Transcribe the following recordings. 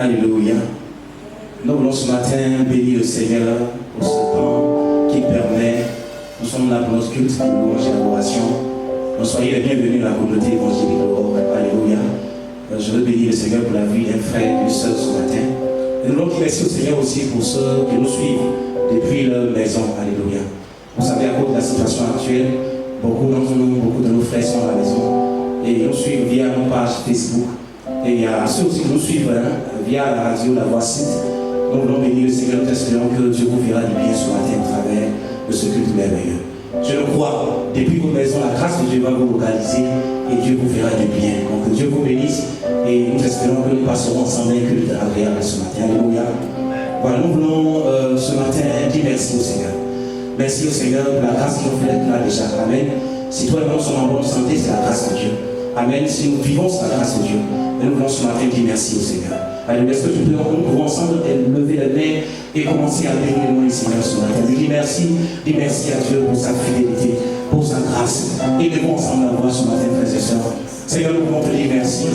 Alléluia. Nous voulons ce matin bénir le Seigneur pour ce temps qui permet. Nous sommes là pour notre culte, pour louange et adoration. Donc soyez les bienvenus dans la communauté évangélique de l'Europe. Alléluia. Je veux bénir le Seigneur pour la vie d'un frère et d'une sœur ce matin. Et nous voulons remercier au Seigneur aussi pour ceux qui nous suivent depuis leur maison. Alléluia. Vous savez, à cause de la situation actuelle, beaucoup d'entre nous, beaucoup de nos frères sont à la maison et nous suivent via nos pages Facebook. Et il y a ceux aussi qui nous suivent via la radio, la voix site. Nous voulons bénir le Seigneur, nous espérons que Dieu vous verra du bien ce matin au travers de ce culte merveilleux. Je le crois, depuis vos maisons, la grâce de Dieu va vous localiser et Dieu vous verra du bien. Donc Dieu vous bénisse et nous espérons que nous passerons ensemble un culte agréable ce matin. Alléluia. Voilà, nous voulons ce matin dire merci au Seigneur. Merci au Seigneur pour la grâce qui nous fait d'être là déjà. Amen. Si toi et moi sommes en bonne santé, c'est la grâce de Dieu. Amen. Si nous vivons, c'est la grâce de Dieu. Et nous voulons ce matin dire merci au Seigneur. Alléluia. Est-ce que nous pouvons ensemble lever les mains et commencer à bénir le nom du Seigneur ce matin. Dis merci à Dieu pour sa fidélité, pour sa grâce. Et levons ensemble la voix ce matin, frères et sœurs. Seigneur, nous voulons te dire merci.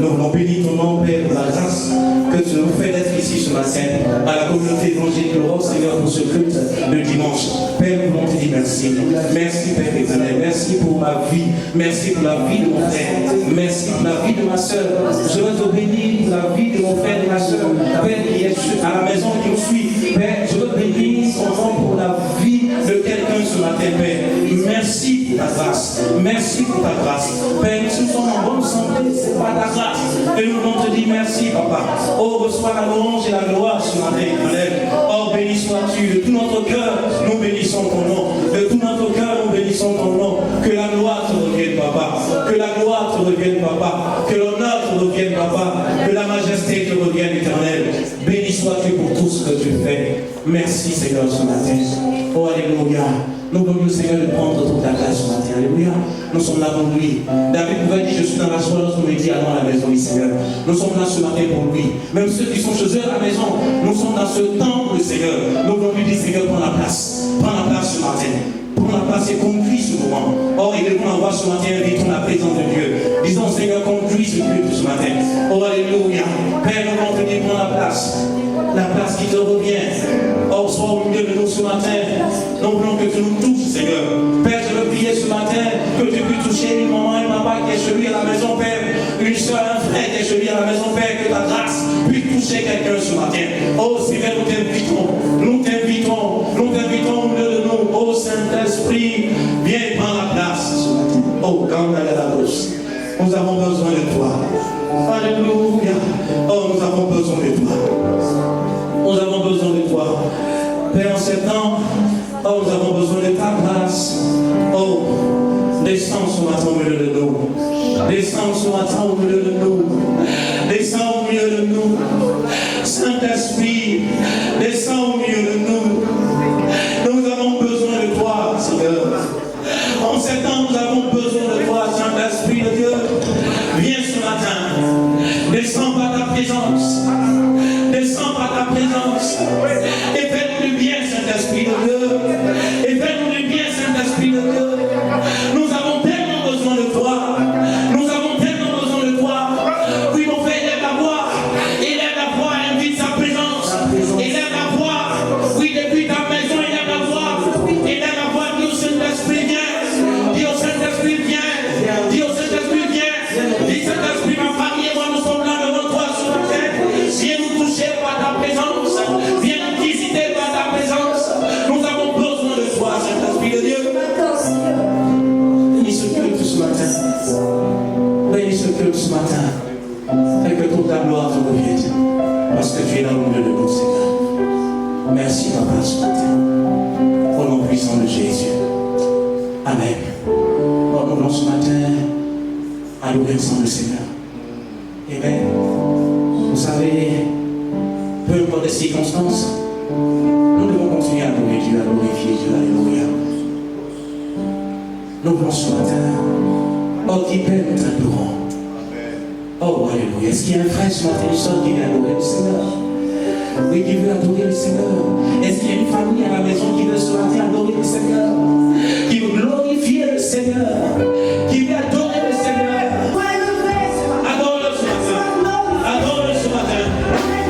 Nous voulons bénir ton nom, Père, pour la grâce que tu nous fais d'être ici ce matin, à la communauté évangélique de l'Europe, Seigneur, pour ce culte le dimanche. Père, nous voulons te dire merci. Merci, Père éternel. Merci pour ma vie. Merci pour la vie de mon frère. Merci pour la vie de ma soeur. Je veux te bénir pour la vie de mon frère et de ma soeur. Père, qui est à la maison, qui nous suit. Père, je veux bénir son nom pour la vie de quelqu'un ce matin, Père. Merci pour ta grâce. Merci pour ta grâce. Père, nous sommes en bonne santé, c'est pas ta grâce. Et nous voulons te dire merci, Papa. Oh, reçois la louange et la gloire ce matin, éternel. Oh, béni sois-tu. De tout notre cœur, nous bénissons ton nom. De tout notre cœur, nous bénissons ton nom. Que la gloire te revienne, Papa. Que la gloire te revienne, Papa. Que l'honneur te revienne, Papa. Que la majesté te revienne, éternel. Béni sois-tu pour tout ce que tu fais. Merci, Seigneur, ce matin. Oh, alléluia. Nous voulons, Seigneur, de prendre toute la place ce matin. Alléluia. Nous sommes là pour lui. David pouvait dire, je suis dans la joie lorsqu'on me dit, allons à la maison du Seigneur. Nous sommes là ce matin pour lui. Même ceux qui sont chez eux à la maison, nous sommes dans ce temps pour le Seigneur. Nous voulons lui dire, Seigneur, prends la place. Prends la place ce matin. Prends la place et conduis ce moment. Oh, et nous voulons voir ce matin, invitons la présence de Dieu. Disons, Seigneur, conduis ce culte ce matin. Oh, alléluia. Père, nous voulons te dire, prends la place. La place qui te revient. Oh, sois au milieu de nous ce matin. Nous voulons que tu nous touches, Seigneur. Père, je veux prier ce matin que tu puisses toucher une maman et un papa qui est chez lui à la maison, Père. Une soeur, un frère qui est chez lui à la maison, Père. Que ta grâce puisse toucher quelqu'un ce matin. Oh, Seigneur, nous t'invitons. Nous t'invitons. Nous t'invitons au milieu de nous. Oh, Saint-Esprit, viens prendre la place ce matin. Oh, quand on a la douce. Nous avons besoin de toi. Alléluia. Oh, nous avons besoin de toi. Nous avons besoin de toi. Père, en ce temps, oh, nous avons besoin de ta grâce. Oh, descends ce matin au milieu de nous. Descends ce matin au milieu de nous. Descends au milieu de nous. Saint-Esprit, descends au milieu de nous. Nous avons besoin de toi, Seigneur. En ce temps, nous avons besoin de toi, Saint-Esprit de Dieu. Viens ce matin. Descends par ta présence. Descends par ta présence. Et fais-nous du bien, Saint-Esprit de Dieu. Et fais-nous du bien, Saint-Esprit de Dieu. Nous avons tellement besoin de toi. Nous avons tellement besoin de toi. Oui, mon frère, élève la voix. Élève la voix, invite sa présence. Élève la voix. Oui, depuis ta maison, élève la voix. Élève la voix, dis au Saint-Esprit, viens. Dis au Saint-Esprit, viens. Dis au Saint-Esprit, viens. Dis Saint-Esprit, ma famille et moi, nous sommes là devant toi ce matin. Viens nous toucher par ta présence. Viens nous visiter par ta présence. Nous avons besoin de toi, Saint-Esprit de Dieu. Bénis ce culte ce matin. Bénis ce culte ce matin. Et que toute ta gloire te revienne. Parce que tu es là au milieu de nous, Seigneur. Merci, Papa, ce matin. Au nom puissant de Jésus. Amen. Nous voulons ce matin à l'obéissance du Seigneur. Amen. Vous savez, peu importe les circonstances, nous devons continuer à adorer Dieu, à glorifier Dieu. Alléluia. Nous voulons ce matin, oh, qui paie nous adorons. Oh, alléluia. Est-ce qu'il y a un frère ce matin, une soeur qui veut adorer le Seigneur? Oui, qui veut adorer le Seigneur. Est-ce qu'il y a une famille à la maison qui veut ce matin adorer le Seigneur? Qui veut glorifier le Seigneur? Qui veut adorer le Seigneur? Adore-le ce matin. Adore-le ce matin.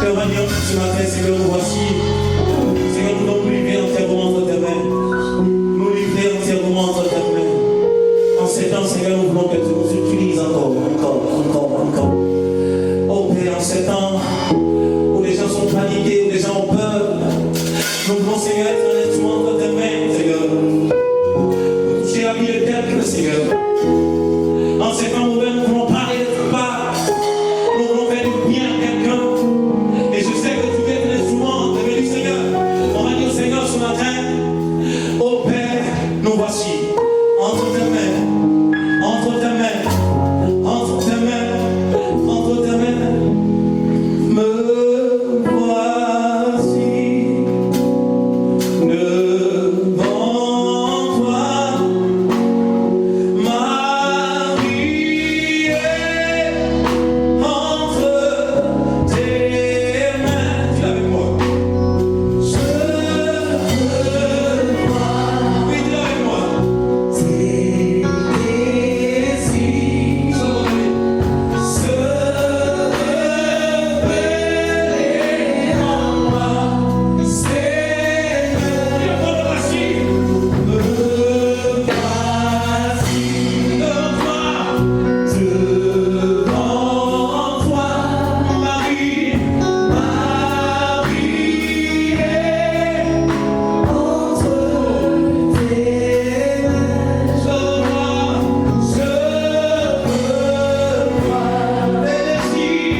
Ce matin, Seigneur, nous voici. Seigneur, nous voulons nous livrer entièrement entre tes mains. Nous livrer entièrement entre tes mains. En ces temps, Seigneur, nous voulons que tu nous utilises encore. Oh Père, en ces temps où les gens sont paniqués, où les gens ont peur, nous voulons, Seigneur, être un instrument entre tes mains, Seigneur. Pour toucher la vie éternelle, Seigneur. En ces temps où nous voulons parler de ta part. Nous voulons faire du bien à quelqu'un. Et je sais que tu es un instrument de béni, Seigneur. On va dire au Seigneur ce matin, oh Père, nous voici entre tes mains, entre tes mains, entre tes mains, entre tes mains. Me voici devant toi, ma vie est entre tes mains. Dis avec moi. Je veux voir. Oui, dis avec moi. Tes désirs se révéler en moi. Seigneur, me voici devant toi, Marie, est entre tes mains. Je veux voir tes désirs se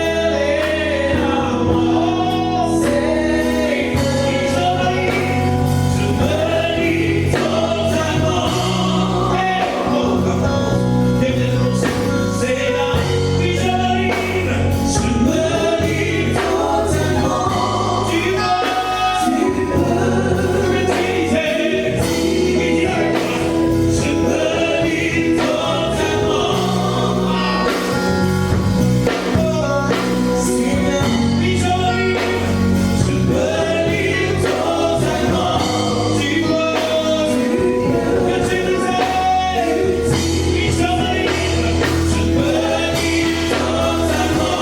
révéler en moi. Je me lis totalement. C'est là, oui, je me lis totalement. Tu peux m'utiliser. Je me lis totalement. Seigneur, oui, je me lis totalement. Tu peux m'utiliser. Oui, je me lis totalement.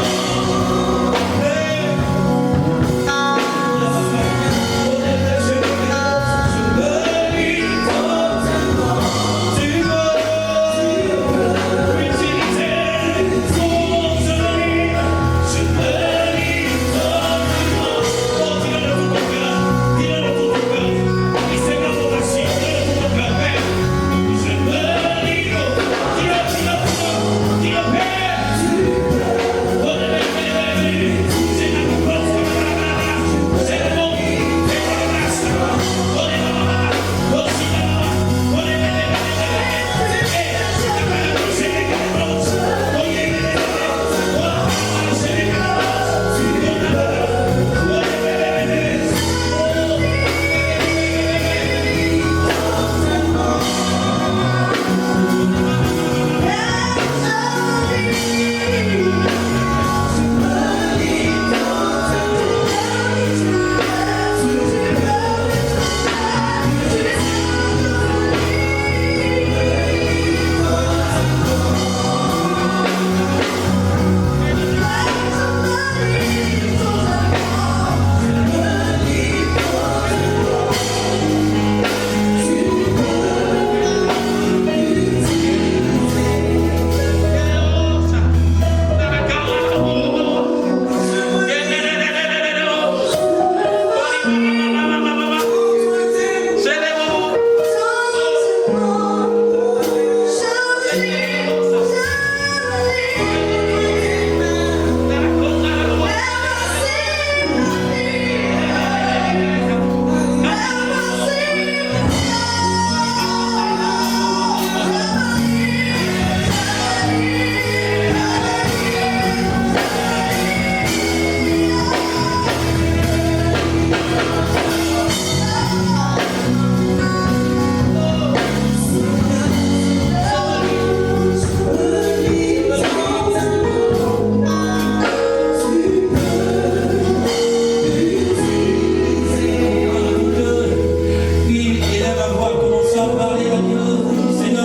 Seigneur.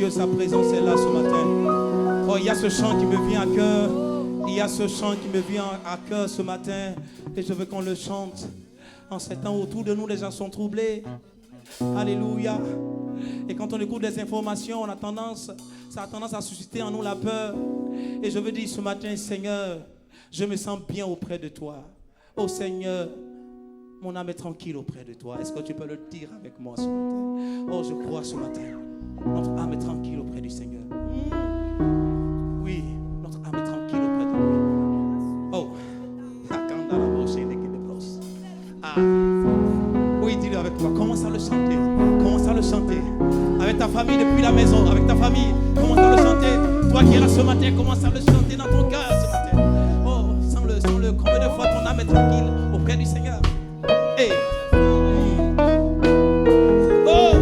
Dieu, sa présence est là ce matin. Oh, il y a ce chant qui me vient à cœur. Il y a ce chant qui me vient à cœur ce matin. Et je veux qu'on le chante. En ces temps autour de nous, les gens sont troublés. Alléluia. Et quand on écoute des informations, ça a tendance à susciter en nous la peur. Et je veux dire ce matin, Seigneur, je me sens bien auprès de toi. Oh Seigneur, mon âme est tranquille auprès de toi. Est-ce que tu peux le dire avec moi ce matin? Oh, je crois ce matin. Notre âme est tranquille auprès du Seigneur. Oui, notre âme est tranquille auprès de lui. Oh, ah. Oui, dis-le avec moi. Commence à le chanter. Commence à le chanter. Avec ta famille depuis la maison, avec ta famille, commence à le chanter. Toi qui es là ce matin, commence à le chanter dans ton cœur ce matin. Oh, sens-le. Combien de fois ton âme est tranquille auprès du Seigneur? Hey. Oh.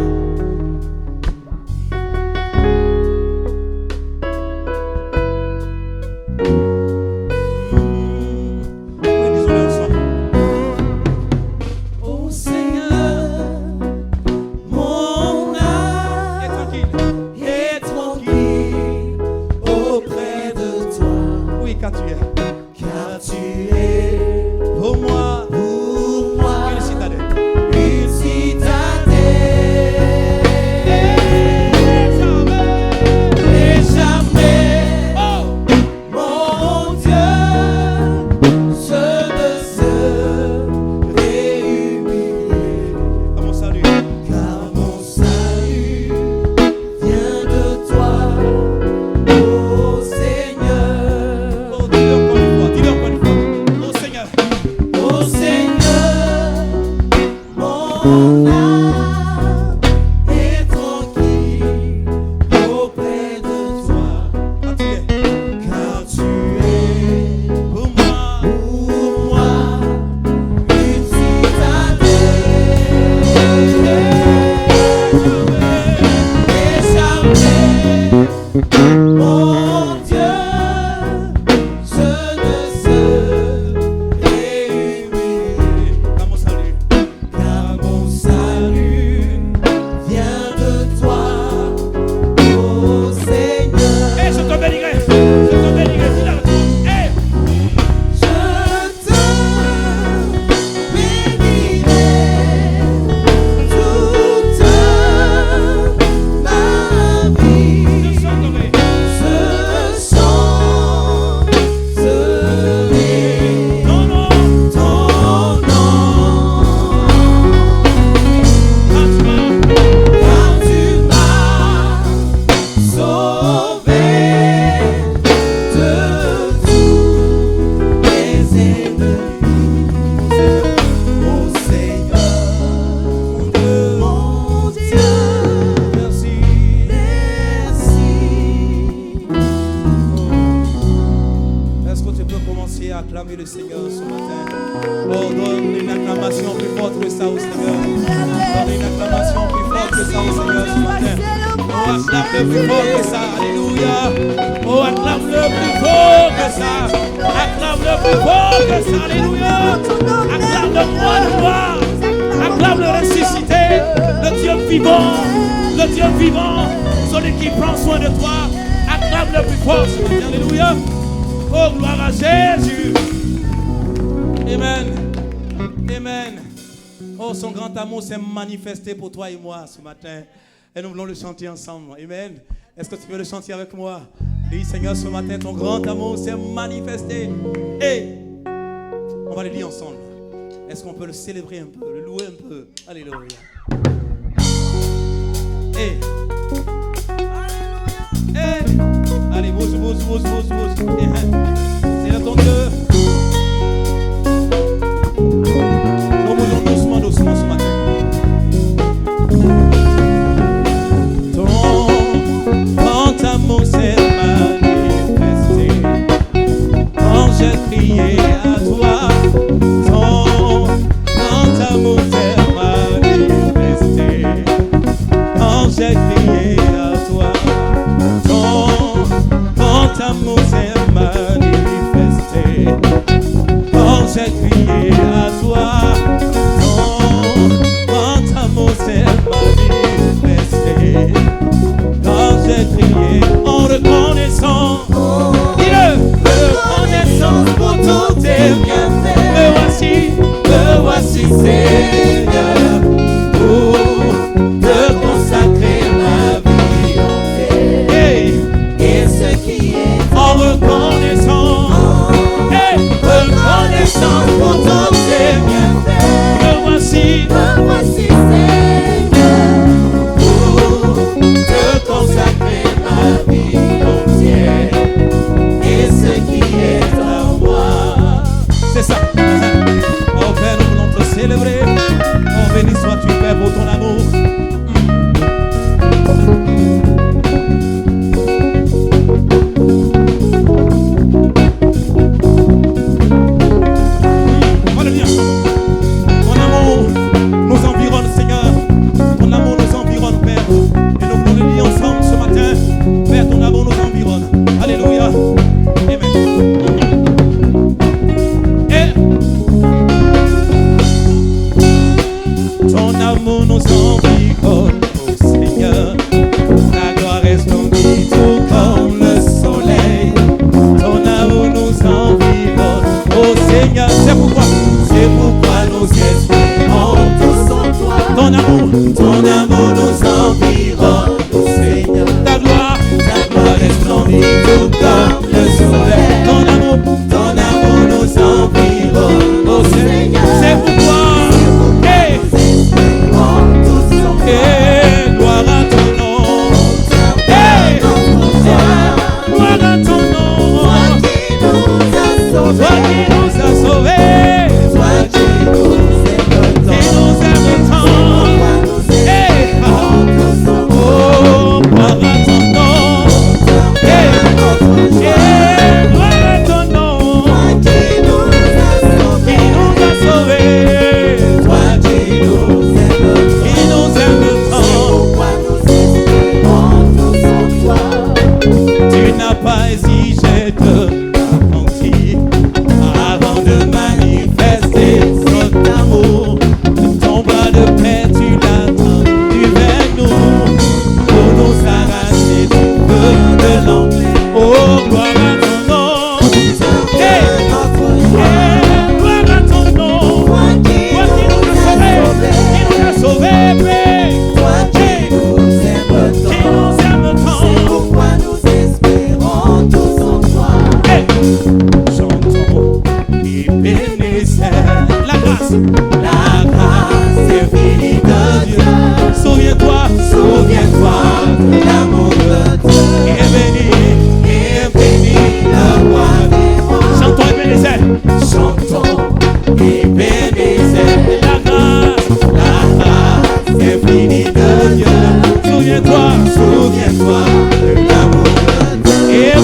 Oui, disons-le ensemble. Oh Seigneur, mon âme est tranquille auprès de toi. Oui, car tu es pour moi une citadelle. Une citadelle. Et jamais, oh, mon Dieu, je ne serai humilié. Car mon salut vient de toi, ô Seigneur. Oh, dis-le encore une fois. Ô Seigneur. Ô Seigneur, mon âme est tranquille auprès de toi. Car tu es pour moi une citadelle. Et jamais, mon Dieu, je ne serai humilié. Car mon salut vient de toi, ô Seigneur. Et je te bénirai, dis la réponse. Je te bénirai toute ma vie. Je chanterai ton nom. Car tu m'as sauvé de tous mes ennemis. Ô Seigneur, mon Dieu, merci. Est-ce que tu peux commencer à acclamer le Seigneur ce matin? Oh, donne une acclamation plus forte que ça au Seigneur. Donne une acclamation plus forte que ça au Seigneur ce matin. Oh, acclame-le plus fort que ça. Alléluia. Oh, acclame-le plus fort que ça. Acclame-le plus fort que ça. Alléluia. Acclame le roi de gloire. Acclame le ressuscité. Le Dieu vivant. Le Dieu vivant. Celui qui prend soin de toi. Acclame-le plus fort ce matin. Alléluia. Oh, gloire à Jésus. Amen. Amen. Oh, son grand amour s'est manifesté pour toi et moi ce matin. Et nous voulons le chanter ensemble. Amen. Est-ce que tu peux le chanter avec moi? Oui, Seigneur, ce matin, ton grand amour s'est manifesté. Et on va le dire ensemble. Est-ce qu'on peut le célébrer un peu, le louer un peu? Alléluia. Et allez, bouge. C'est là ton Dieu. Nous mourons doucement ce matin. Ton grand amour s'est manifesté quand j'ai crié à toi. Ton grand amour s'est manifesté quand j'ai crié en reconnaissant. Reconnaissance pour tous tes bienfaits. Me voici Seigneur, pour te consacrer ma vie entière. Hey. Et ce qui est en reconnaissant, reconnaissance pour tous tes bienfaits. Me voici Seigneur, pour te consacrer ma vie entière. Et ce qui est à moi. C'est ça. Oh Père, nous voulons te célébrer. Oh béni sois-tu Père pour ton amour. Alléluia. Ton amour nous environne Seigneur. Ton amour nous environne Père. Et nous voulons le dire ensemble ce matin. Père, ton amour nous environne. Alléluia. Ton amour nous environne, oh Seigneur. Ta gloire resplendit tout comme le soleil. Ton amour nous environne, oh Seigneur. C'est pourquoi nous espérons tous en toi. Ton amour nous environne, oh Seigneur. Ta gloire resplendit tout comme le soleil. Ton amour nous environne, oh Seigneur. C'est pourquoi. Gloire à ton nom. Gloire à ton nom. Toi qui nous as sauvés. Toi qui nous aimes tant. Oh, gloire à ton nom. Gloire à ton nom. Qui nous a sauvés. Toi qui nous aimes tant. Tu n'as pas exigé de mentir avant de manifester ton amour. Ton bras de paix, tu l'as tendu vers nous pour nous arracher du feu de l'enfer. Oh, gloire à ton nom. Gloire à ton nom. Toi qui nous as sauvés, Père. Qui nous aime tant. Chantons et bénissons la grâce infinie de Dieu. Souviens-toi de l'amour de Dieu. Et bénis le roi des rois. Chantons et bénissons la grâce infinie de Dieu. Souviens-toi de l'amour de Dieu.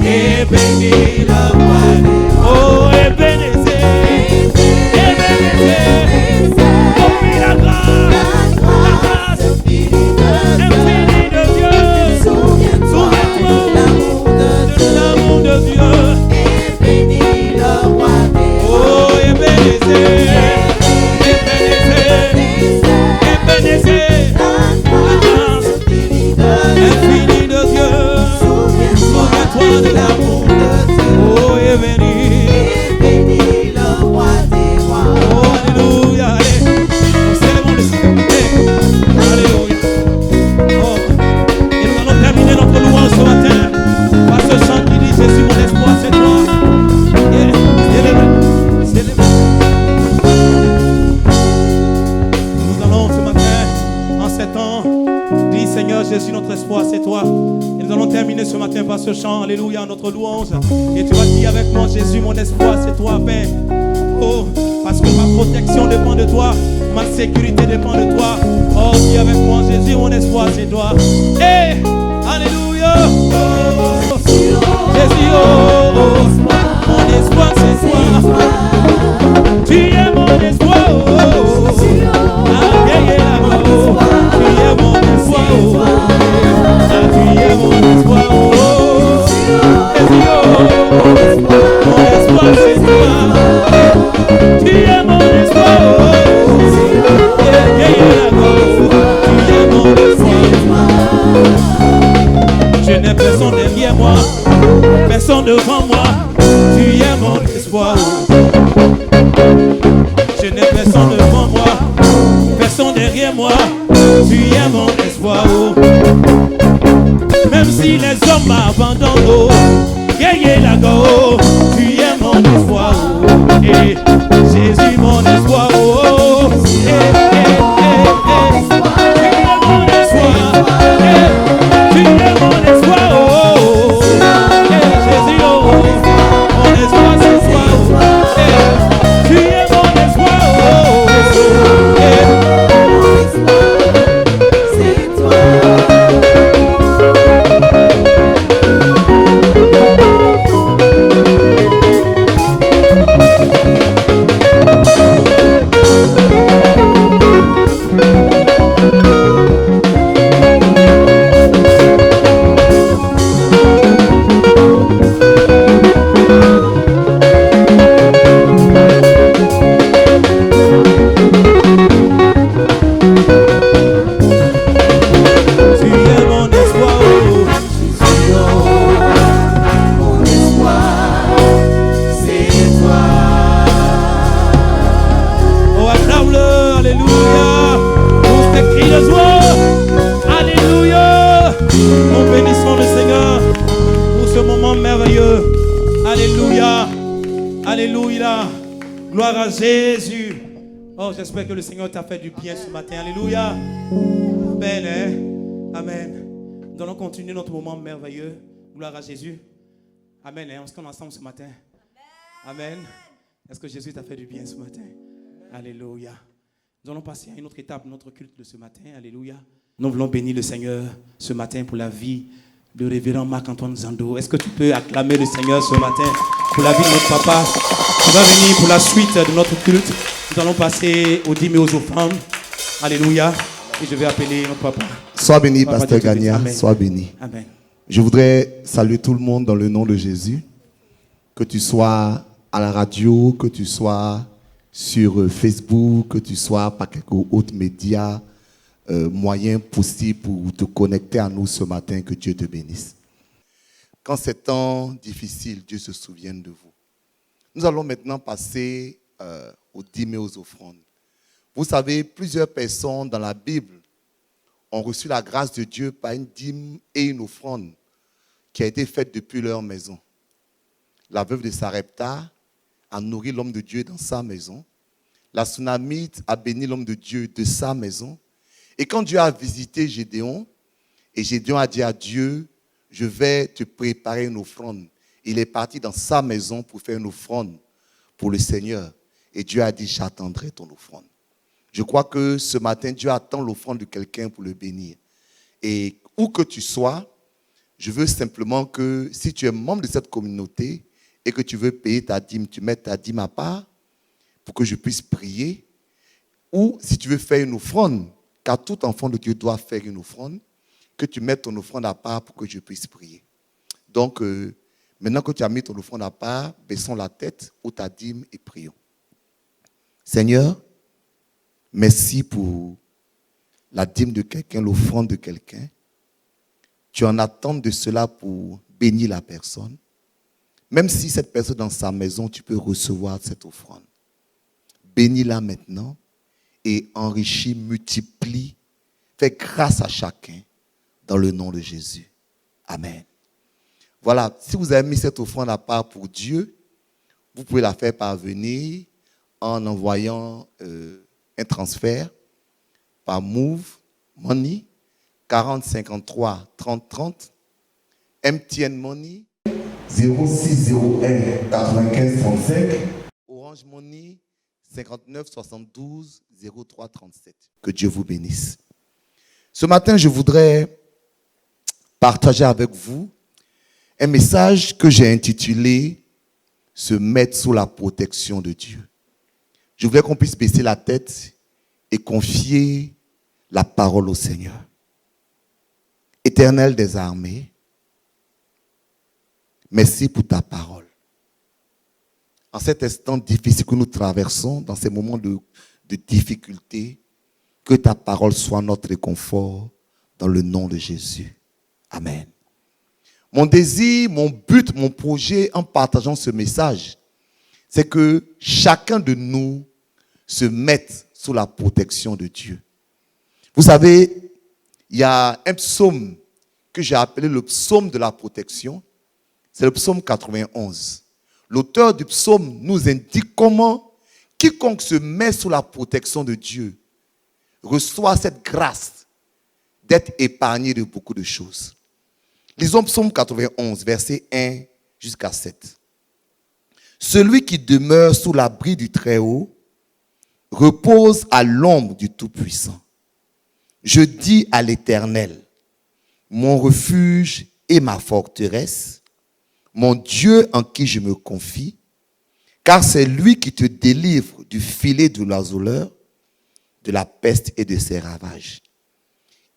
Et bénis le roi des rois. Oh, et bénissez. Oh, la grâce infinie de Dieu. Souviens-toi de l'amour de Dieu. Et bénis le roi des rois. Oh, et bénissez. Infini de Dieu, souviens-toi de l'amour de Dieu. Oh, et bénis le roi des rois. Oh, alléluia, allez, nous célébrons le Seigneur. Alléluia. Oh, et nous allons terminer notre louange ce matin par ce chant qui dit Jésus mon espoir, c'est toi. Célébrez. Nous allons ce matin, en 7 ans, dire Seigneur Jésus notre espoir, c'est toi. Et nous allons terminer ce matin par ce chant, alléluia, notre louange. Et tu vas dire avec moi, Jésus, mon espoir, c'est toi, Père. Oh, parce que ma protection dépend de toi, ma sécurité dépend de toi. Oh, dis avec moi, Jésus, mon espoir, c'est toi. Hey, alléluia. Oh, Jésus, oh, mon espoir, c'est toi. Tu es mon espoir, oh, tu es mon espoir, oh, tu es mon espoir, oh, mon espoir c'est toi, tu es mon espoir, oh, tu es mon espoir. n'ai personne derrière moi, personne devant moi. Tu es mon espoir. Je n'ai personne devant moi, personne derrière moi. Tu es mon espoir. Même si les hommes m'abandonnent, gagnez la go. Tu es mon espoir. Et Jésus mon espoir. Tu es mon espoir. Jésus, mon espoir ce soir. Tu es mon espoir. C'est toi. Gloire à Jésus. Oh, j'espère que le Seigneur t'a fait du bien ce matin. Alléluia. Amen. Hein? Amen. Nous allons continuer notre moment merveilleux. Gloire à Jésus. Amen. Hein? On se connaît ensemble ce matin. Amen. Est-ce que Jésus t'a fait du bien ce matin? Alléluia. Nous allons passer à une autre étape de notre culte de ce matin. Alléluia. Nous voulons bénir le Seigneur ce matin pour la vie de révérend Marc-Antoine Zando. Est-ce que tu peux acclamer le Seigneur ce matin pour la vie de notre papa? On va venir pour la suite de notre culte. Nous allons passer aux dîmes et aux offrandes. Alléluia. Et je vais appeler notre papa. Sois béni, Pasteur Gagna. Sois béni. Amen. Je voudrais saluer tout le monde dans le nom de Jésus. Que tu sois à la radio, que tu sois sur Facebook, que tu sois par quelques autres médias, moyens possibles pour te connecter à nous ce matin. Que Dieu te bénisse. Quand c'est temps difficile, Dieu se souvienne de vous. Nous allons maintenant passer aux dîmes et aux offrandes. Vous savez, plusieurs personnes dans la Bible ont reçu la grâce de Dieu par une dîme et une offrande qui a été faite depuis leur maison. La veuve de Sarepta a nourri l'homme de Dieu dans sa maison. La Sunamite a béni l'homme de Dieu de sa maison. Et quand Dieu a visité Gédéon, et Gédéon a dit à Dieu, je vais te préparer une offrande. Il est parti dans sa maison pour faire une offrande pour le Seigneur. Et Dieu a dit, j'attendrai ton offrande. Je crois que ce matin, Dieu attend l'offrande de quelqu'un pour le bénir. Et où que tu sois, je veux simplement que si tu es membre de cette communauté et que tu veux payer ta dîme, tu mets ta dîme à part pour que je puisse prier. Ou si tu veux faire une offrande, car tout enfant de Dieu doit faire une offrande, que tu mettes ton offrande à part pour que je puisse prier. Donc, maintenant que tu as mis ton offrande à part, baissons la tête ou ta dîme et prions. Seigneur, merci pour la dîme de quelqu'un, l'offrande de quelqu'un. Tu en attends de cela pour bénir la personne. Même si cette personne est dans sa maison, tu peux recevoir cette offrande. Bénis-la maintenant et enrichis, multiplie, fais grâce à chacun dans le nom de Jésus. Amen. Voilà, si vous avez mis cette offrande à part pour Dieu, vous pouvez la faire parvenir en envoyant un transfert par Move Money 40 53 30 30, MTN Money 0601 95 35, Orange Money 59 72 03 37. Que Dieu vous bénisse. Ce matin, je voudrais partager avec vous un message que j'ai intitulé « Se mettre sous la protection de Dieu ». Je voulais qu'on puisse baisser la tête et confier la parole au Seigneur. Éternel des armées, merci pour ta parole. En cet instant difficile que nous traversons, dans ces moments de difficulté, que ta parole soit notre réconfort dans le nom de Jésus. Amen. Mon désir, mon but, mon projet en partageant ce message, c'est que chacun de nous se mette sous la protection de Dieu. Vous savez, il y a un psaume que j'ai appelé le psaume de la protection. C'est le psaume 91. L'auteur du psaume nous indique comment quiconque se met sous la protection de Dieu reçoit cette grâce d'être épargné de beaucoup de choses. Lisons psaume 91, versets 1 jusqu'à 7. Celui qui demeure sous l'abri du Très-Haut repose à l'ombre du Tout-Puissant. Je dis à l'Éternel, mon refuge et ma forteresse, mon Dieu en qui je me confie, car c'est lui qui te délivre du filet de l'oiseleur, de la peste et de ses ravages.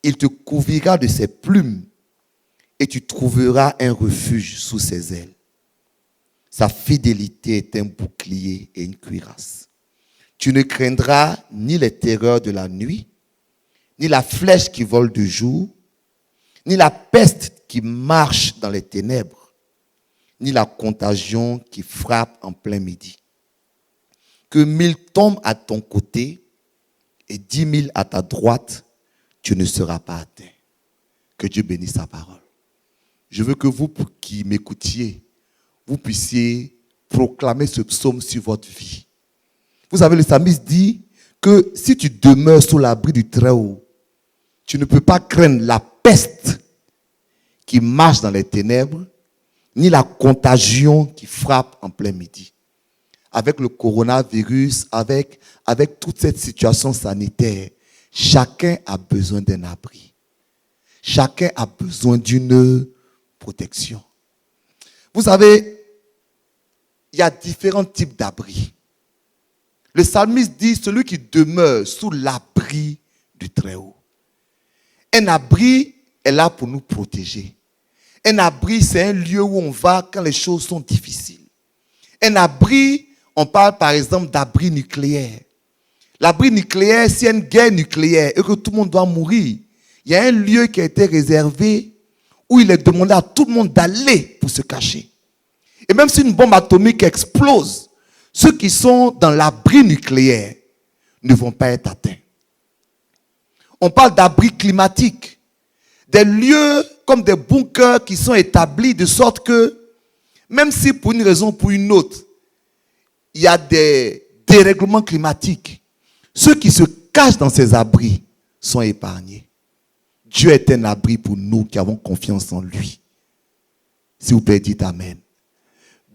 Il te couvrira de ses plumes et tu trouveras un refuge sous ses ailes. Sa fidélité est un bouclier et une cuirasse. Tu ne craindras ni les terreurs de la nuit, ni la flèche qui vole de jour, ni la peste qui marche dans les ténèbres, ni la contagion qui frappe en plein midi. Que 1000 tombent à ton côté et 10 000 à ta droite, tu ne seras pas atteint. Que Dieu bénisse sa parole. Je veux que vous qui m'écoutiez, vous puissiez proclamer ce psaume sur votre vie. Vous savez, le psalmiste dit que si tu demeures sous l'abri du Très-Haut, tu ne peux pas craindre la peste qui marche dans les ténèbres, ni la contagion qui frappe en plein midi. Avec le coronavirus, avec toute cette situation sanitaire, chacun a besoin d'un abri. Chacun a besoin d'une protection. Vous savez, il y a différents types d'abris. Le psalmiste dit celui qui demeure sous l'abri du Très-Haut. Un abri est là pour nous protéger. Un abri, c'est un lieu où on va quand les choses sont difficiles. Un abri, on parle par exemple d'abri nucléaire. L'abri nucléaire, s'il y a une guerre nucléaire et que tout le monde doit mourir, il y a un lieu qui a été réservé où il est demandé à tout le monde d'aller pour se cacher. Et même si une bombe atomique explose, ceux qui sont dans l'abri nucléaire ne vont pas être atteints. On parle d'abri climatique. Des lieux comme des bunkers qui sont établis de sorte que, même si pour une raison ou pour une autre, il y a des dérèglements climatiques, ceux qui se cachent dans ces abris sont épargnés. Dieu est un abri pour nous qui avons confiance en lui. S'il vous plaît, dites Amen.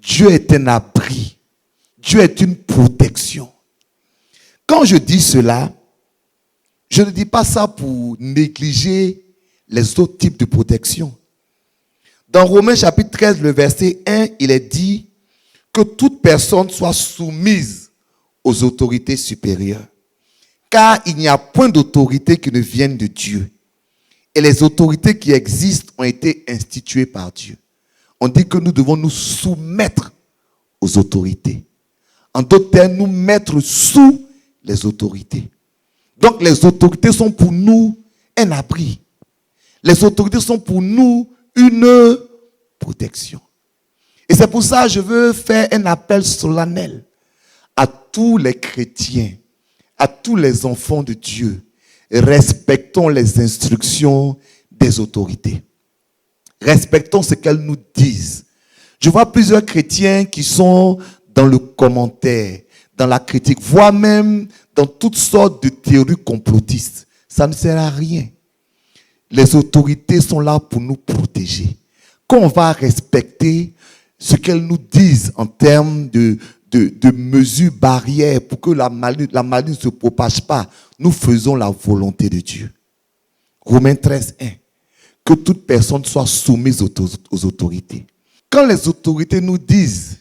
Dieu est un abri. Dieu est une protection. Quand je dis cela, je ne dis pas ça pour négliger les autres types de protection. Dans Romains chapitre 13, le verset 1, il est dit que toute personne soit soumise aux autorités supérieures. Car il n'y a point d'autorité qui ne vienne de Dieu. Et les autorités qui existent ont été instituées par Dieu. On dit que nous devons nous soumettre aux autorités. En d'autres termes, nous mettre sous les autorités. Donc les autorités sont pour nous un abri. Les autorités sont pour nous une protection. Et c'est pour ça que je veux faire un appel solennel à tous les chrétiens, à tous les enfants de Dieu. Respectons les instructions des autorités. Respectons ce qu'elles nous disent. Je vois plusieurs chrétiens qui sont dans le commentaire, dans la critique, voire même dans toutes sortes de théories complotistes. Ça ne sert à rien. Les autorités sont là pour nous protéger. Quand on va respecter ce qu'elles nous disent en termes de mesures barrières pour que la maladie ne se propage pas, nous faisons la volonté de Dieu. Romains 13, 1. Que toute personne soit soumise aux autorités. Quand les autorités nous disent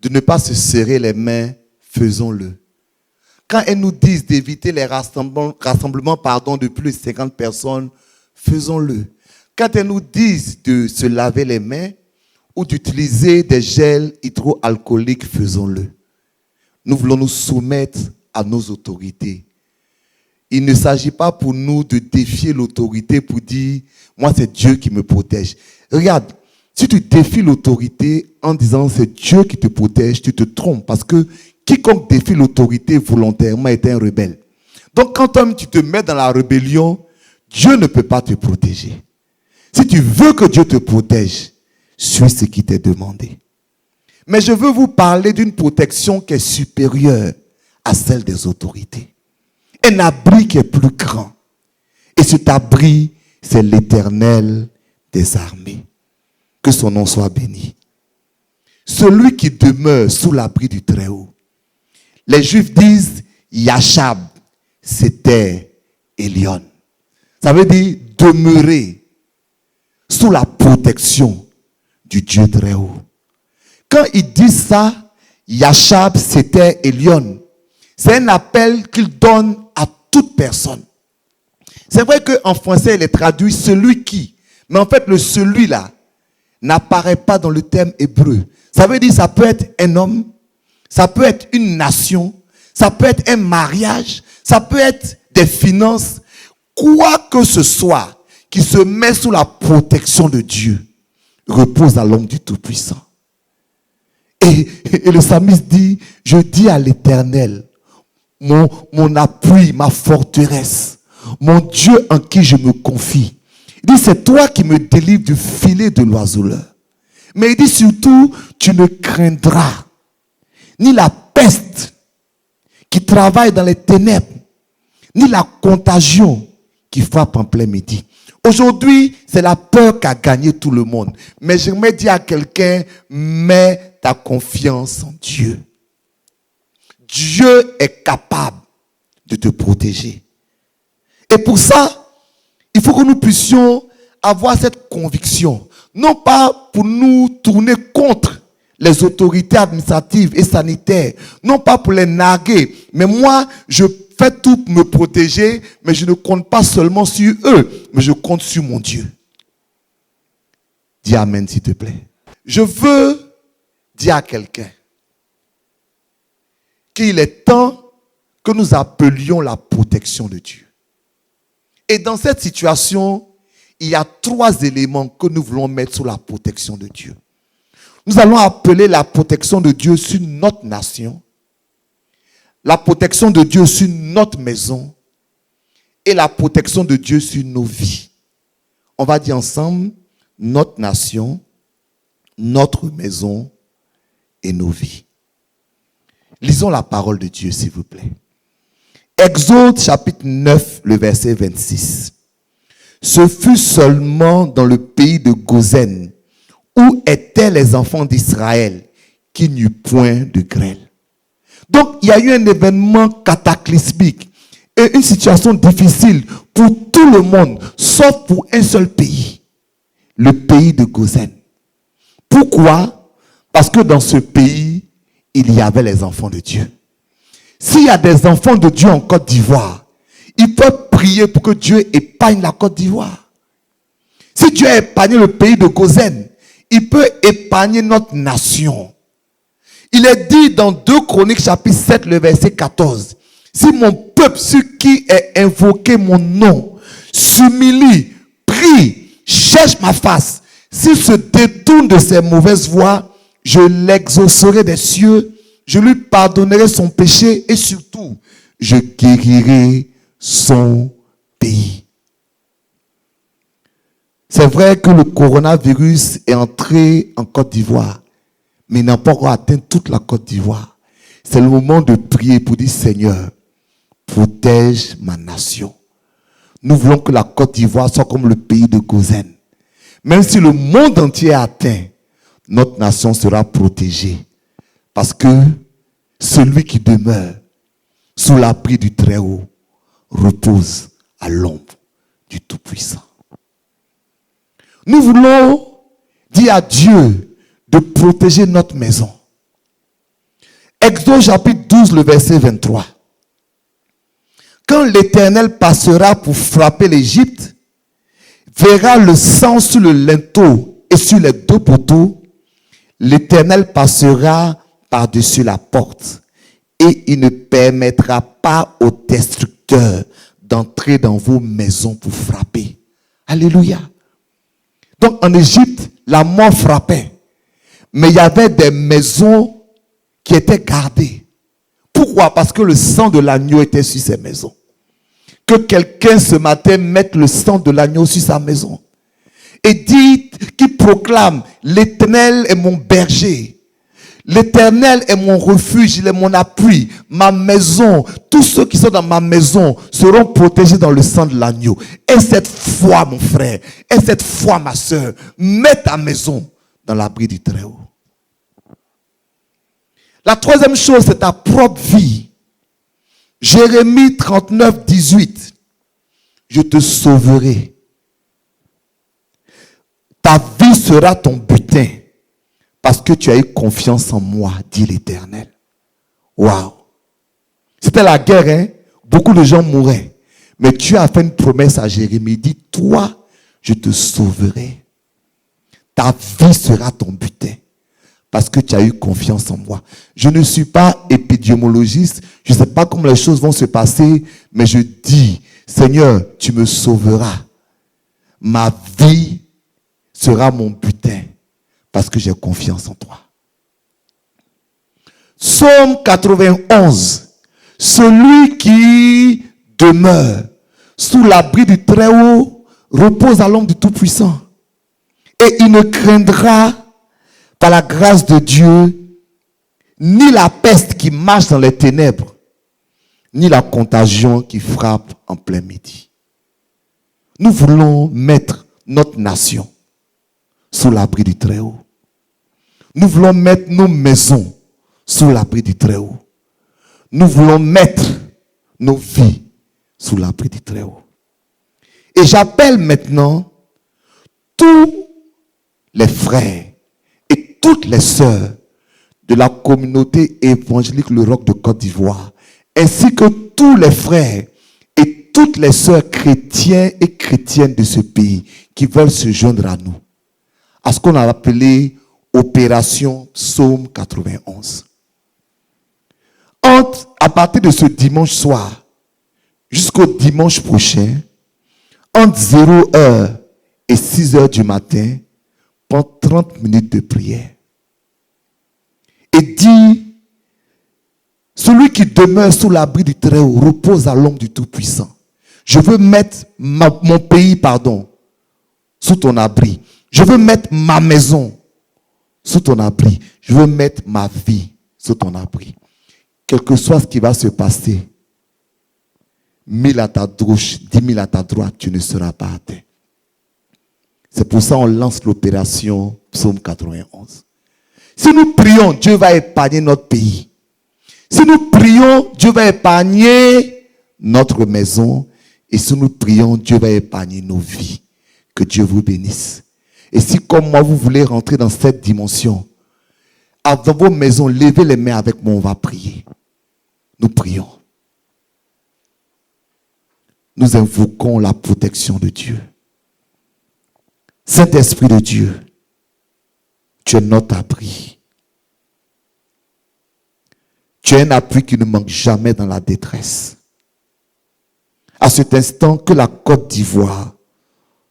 de ne pas se serrer les mains, faisons-le. Quand elles nous disent d'éviter les rassemblements de plus de 50 personnes, faisons-le. Quand elles nous disent de se laver les mains ou d'utiliser des gels hydroalcooliques, faisons-le. Nous voulons nous soumettre à nos autorités. Il ne s'agit pas pour nous de défier l'autorité pour dire « moi c'est Dieu qui me protège ». Regarde, Si tu défies l'autorité en disant c'est Dieu qui te protège, tu te trompes. Parce que quiconque défie l'autorité volontairement est un rebelle. Donc quand toi tu te mets dans la rébellion, Dieu ne peut pas te protéger. Si tu veux que Dieu te protège, suis ce qui t'est demandé. Mais je veux vous parler d'une protection qui est supérieure à celle des autorités. Un abri qui est plus grand. Et cet abri, c'est l'Éternel des armées. Que son nom soit béni. Celui qui demeure sous l'abri du Très-Haut. Les Juifs disent Yachab, c'était Elion. Ça veut dire demeurer sous la protection du Dieu Très-Haut. Quand ils disent ça, Yachab, c'était Elion. C'est un appel qu'il donne à toute personne. C'est vrai qu'en français, il est traduit celui qui. Mais en fait, le celui-là n'apparaît pas dans le terme hébreu. Ça veut dire ça peut être un homme, ça peut être une nation, ça peut être un mariage, ça peut être des finances. Quoi que ce soit qui se met sous la protection de Dieu repose à l'homme du Tout-Puissant. Et le psalmiste dit, je dis à l'Éternel, mon appui, ma forteresse, mon Dieu en qui je me confie. Il dit, c'est toi qui me délivres du filet de l'oiseleur. Mais il dit surtout, tu ne craindras ni la peste qui travaille dans les ténèbres, ni la contagion qui frappe en plein midi. Aujourd'hui, c'est la peur qui a gagné tout le monde. Mais j'aimerais dire à quelqu'un, mets ta confiance en Dieu. Dieu est capable de te protéger. Et pour ça, il faut que nous puissions avoir cette conviction. Non pas pour nous tourner contre les autorités administratives et sanitaires. Non pas pour les narguer. Mais moi, je fais tout pour me protéger, mais je ne compte pas seulement sur eux, mais je compte sur mon Dieu. Dis Amen, s'il te plaît. Je veux dire à quelqu'un qu'il est temps que nous appelions la protection de Dieu. Et dans cette situation, il y a 3 éléments que nous voulons mettre sous la protection de Dieu. Nous allons appeler la protection de Dieu sur notre nation, la protection de Dieu sur notre maison et la protection de Dieu sur nos vies. On va dire ensemble notre nation, notre maison et nos vies. Lisons la parole de Dieu, s'il vous plaît. Exode chapitre 9, le verset 26. Ce fut seulement dans le pays de Gozen, où étaient les enfants d'Israël, qu'il n'y eut point de grêle. Donc, il y a eu un événement cataclysmique et une situation difficile pour tout le monde, sauf pour un seul pays, le pays de Gozen. Pourquoi? Parce que dans ce pays, il y avait les enfants de Dieu. S'il y a des enfants de Dieu en Côte d'Ivoire, ils peuvent prier pour que Dieu épargne la Côte d'Ivoire. Si Dieu a épargné le pays de Gozen, il peut épargner notre nation. Il est dit dans 2 Chroniques chapitre 7, le verset 14. Si mon peuple, sur qui est invoqué mon nom, s'humilie, prie, cherche ma face, s'il se détourne de ses mauvaises voies, je l'exaucerai des cieux, je lui pardonnerai son péché et surtout, je guérirai son pays. C'est vrai que le coronavirus est entré en Côte d'Ivoire, mais il n'a pas encore atteint toute la Côte d'Ivoire. C'est le moment de prier pour dire, Seigneur, protège ma nation. Nous voulons que la Côte d'Ivoire soit comme le pays de Gozen. Même si le monde entier est atteint, notre nation sera protégée. Parce que celui qui demeure sous l'abri du Très-Haut repose à l'ombre du Tout-Puissant. Nous voulons dire à Dieu de protéger notre maison. Exode chapitre 12, le verset 23. Quand l'Éternel passera pour frapper l'Égypte, verra le sang sur le linteau et sur les 2 poteaux, l'Éternel passera par-dessus la porte et il ne permettra pas aux destructeurs d'entrer dans vos maisons pour frapper. Alléluia. Donc en Égypte, la mort frappait. Mais il y avait des maisons qui étaient gardées. Pourquoi? Parce que le sang de l'agneau était sur ces maisons. Que quelqu'un ce matin mette le sang de l'agneau sur sa maison. Et dit, qui proclame, l'Éternel est mon berger. L'Éternel est mon refuge, il est mon appui. Ma maison, tous ceux qui sont dans ma maison seront protégés dans le sang de l'agneau. Et cette foi, mon frère, et cette foi, ma soeur, mets ta maison dans l'abri du Très-Haut. La troisième chose, c'est ta propre vie. Jérémie 39, 18. Je te sauverai. Ta vie sera ton butin. Parce que tu as eu confiance en moi, dit l'Éternel. Waouh! C'était la guerre, hein? Beaucoup de gens mouraient. Mais Dieu a fait une promesse à Jérémie. Il dit, toi, je te sauverai. Ta vie sera ton butin. Parce que tu as eu confiance en moi. Je ne suis pas épidémiologiste. Je ne sais pas comment les choses vont se passer. Mais je dis, Seigneur, tu me sauveras. Ma vie sera mon butin. Parce que j'ai confiance en toi. Psaume 91. Celui qui demeure sous l'abri du Très-Haut repose à l'ombre du Tout-Puissant. Et il ne craindra par la grâce de Dieu ni la peste qui marche dans les ténèbres, ni la contagion qui frappe en plein midi. Nous voulons mettre notre nation sous l'abri du Très-Haut. Nous voulons mettre nos maisons sous l'abri du Très-Haut. Nous voulons mettre nos vies sous l'abri du Très-Haut. Et j'appelle maintenant tous les frères et toutes les sœurs de la communauté évangélique Le Roc de Côte d'Ivoire, ainsi que tous les frères et toutes les sœurs chrétiens et chrétiennes de ce pays qui veulent se joindre à nous, à ce qu'on a appelé Opération Psaume 91. À partir de ce dimanche soir jusqu'au dimanche prochain, entre 0h et 6h du matin, prends 30 minutes de prière. Et dis, celui qui demeure sous l'abri du Très-Haut repose à l'ombre du Tout-Puissant. Je veux mettre mon pays, sous ton abri. Je veux mettre ma maison sous ton abri. Je veux mettre ma vie sous ton abri. Quel que soit ce qui va se passer, 1000 à ta gauche, 10 000 à ta droite, tu ne seras pas atteint. C'est pour ça qu'on lance l'opération Psaume 91. Si nous prions, Dieu va épargner notre pays. Si nous prions, Dieu va épargner notre maison. Et si nous prions, Dieu va épargner nos vies. Que Dieu vous bénisse. Et si comme moi, vous voulez rentrer dans cette dimension, dans vos maisons, levez les mains avec moi, on va prier. Nous prions. Nous invoquons la protection de Dieu. Saint-Esprit de Dieu, tu es notre abri. Tu es un appui qui ne manque jamais dans la détresse. À cet instant, que la Côte d'Ivoire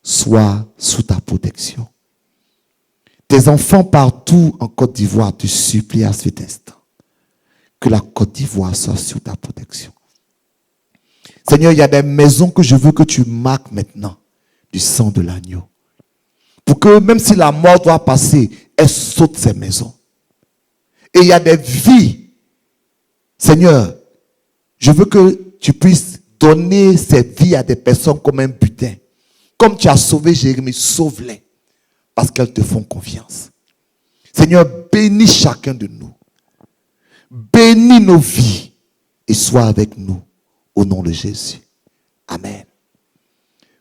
soit sous ta protection. Tes enfants partout en Côte d'Ivoire te supplient à cet instant. Que la Côte d'Ivoire soit sous ta protection. Seigneur, il y a des maisons que je veux que tu marques maintenant du sang de l'agneau. Pour que même si la mort doit passer, elle saute ces maisons. Et il y a des vies. Seigneur, je veux que tu puisses donner ces vies à des personnes comme un butin. Comme tu as sauvé Jérémie, sauve-les. Parce qu'elles te font confiance. Seigneur, bénis chacun de nous. Bénis nos vies. Et sois avec nous. Au nom de Jésus. Amen.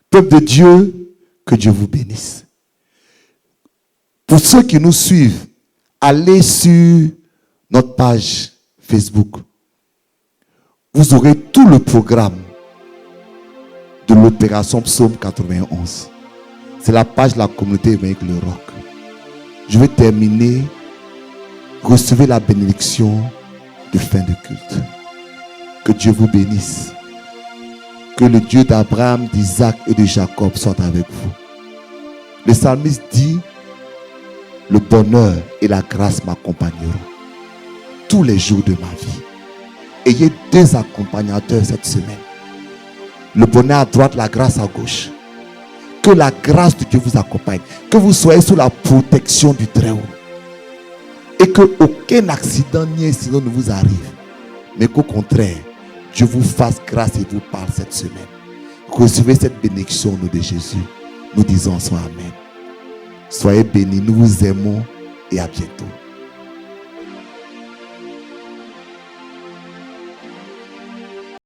Peuple de Dieu, que Dieu vous bénisse. Pour ceux qui nous suivent, allez sur notre page Facebook. Vous aurez tout le programme de l'opération Psaume 91. C'est la page de la communauté évangélique Le Roc. Je vais terminer. Recevez la bénédiction de fin de culte. Que Dieu vous bénisse. Que le Dieu d'Abraham, d'Isaac et de Jacob soit avec vous. Le psalmiste dit, le bonheur et la grâce m'accompagneront tous les jours de ma vie. Ayez 2 accompagnateurs cette semaine. Le bonheur à droite, la grâce à gauche. Que la grâce de Dieu vous accompagne. Que vous soyez sous la protection du Très-Haut. Et que aucun accident ni incident ne vous arrive. Mais qu'au contraire, Dieu vous fasse grâce et vous parle cette semaine. Recevez cette bénédiction au nom de Jésus. Nous disons ensemble Amen. Soyez bénis, nous vous aimons et à bientôt.